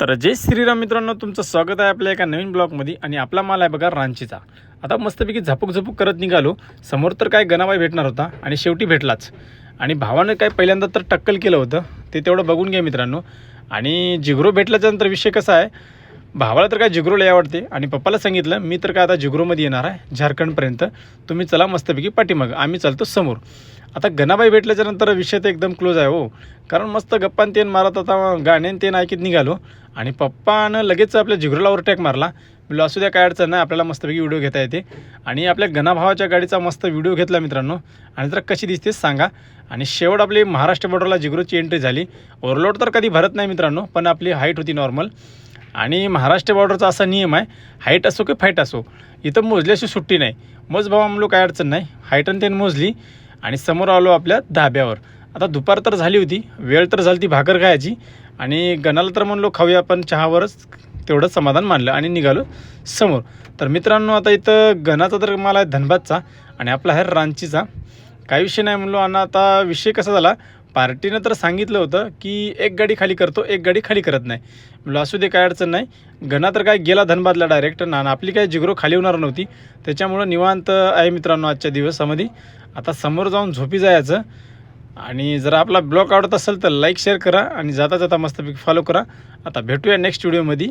तर जय श्रीराम मित्रांनो, तुमचं स्वागत आहे आपल्या एका नवीन ब्लॉगमध्ये. आणि आपला माल आहे बघा रांचीचा. आता मस्तपैकी झापूक करत निघालो. समोर तर काय गणाबाई भेटणार होता आणि शेवटी भेटलाच. आणि भावानं काय पहिल्यांदा तर टक्कल केलं होतं, ते तेवढं बघून घ्या मित्रांनो. आणि जिगरो भेटल्याच्यानंतर विषय कसा आहे, भावाला तर काय जिगरो लय आवडते आणि पप्पाला सांगितलं मी तर काय आता जिगरोमध्ये येणार आहे झारखंडपर्यंत, तुम्ही चला मस्तपैकी पाठीमागं, आम्ही चालतो समोर. आता गणाबाई भेटल्याच्यानंतर विषय तर एकदम क्लोज आहे हो, कारण मस्त गप्पान तेन मारत आता गाण्यान तेन ऐकत निघालो. आणि पप्पानं लगेच आपल्या जिगरोला ओव्हरटेक मारला. म्हणलं असू द्या, काय अडचण नाही, आपल्याला मस्तपैकी व्हिडिओ घेता येते. आणि आपल्या गणाभावाच्या गाडीचा मस्त व्हिडिओ घेतला मित्रांनो. आणि जरा कशी दिसते सांगा. आणि शेवट आपली महाराष्ट्र बॉर्डरला जिगरोची एंट्री झाली. ओव्हरलोड तर कधी भरत नाही मित्रांनो, पण आपली हाईट होती नॉर्मल. आणि महाराष्ट्र बॉर्डरचा असा नियम आहे, हाईट असो की फाईट असो, इथं मोजल्याशी सुट्टी नाही. मोज भावा म्हणलो काय अडचण नाही. हाईटन त्यानं मोजली आणि समोर आलो आपल्या धाब्यावर. आता दुपार तर झाली होती, वेळ तर झाली ती भाकर खायची. आणि गणाला तर म्हणलो खाऊया, पण चहावरच तेवढंच समाधान मानलं आणि निघालो समोर. तर मित्रांनो, आता इथं गणाचा तर मला आहे धनबादचा आणि आपला आहे रांचीचा. काही विषय नाही म्हणलो. आणि आता विषय कसा झाला, पार्टीनं तर सांगितलं होतं की एक गाडी खाली करतो, एक गाडी खाली करत नाही. म्हणलं असू दे, काय अडचण नाही. गणा तर काय गेला धनबादला डायरेक्ट, ना आपली काय जिगरो खाली होणार नव्हती. त्याच्यामुळं निवांत आहे मित्रांनो आजच्या दिवसामध्ये. आता समोर जाऊन झोपी जायचं. आणि जर आपला ब्लॉग आवडत असेल तर लाईक शेअर करा आणि जाता जाता मस्तपैकी फॉलो करा. आता भेटूया नेक्स्ट व्हिडिओमध्ये.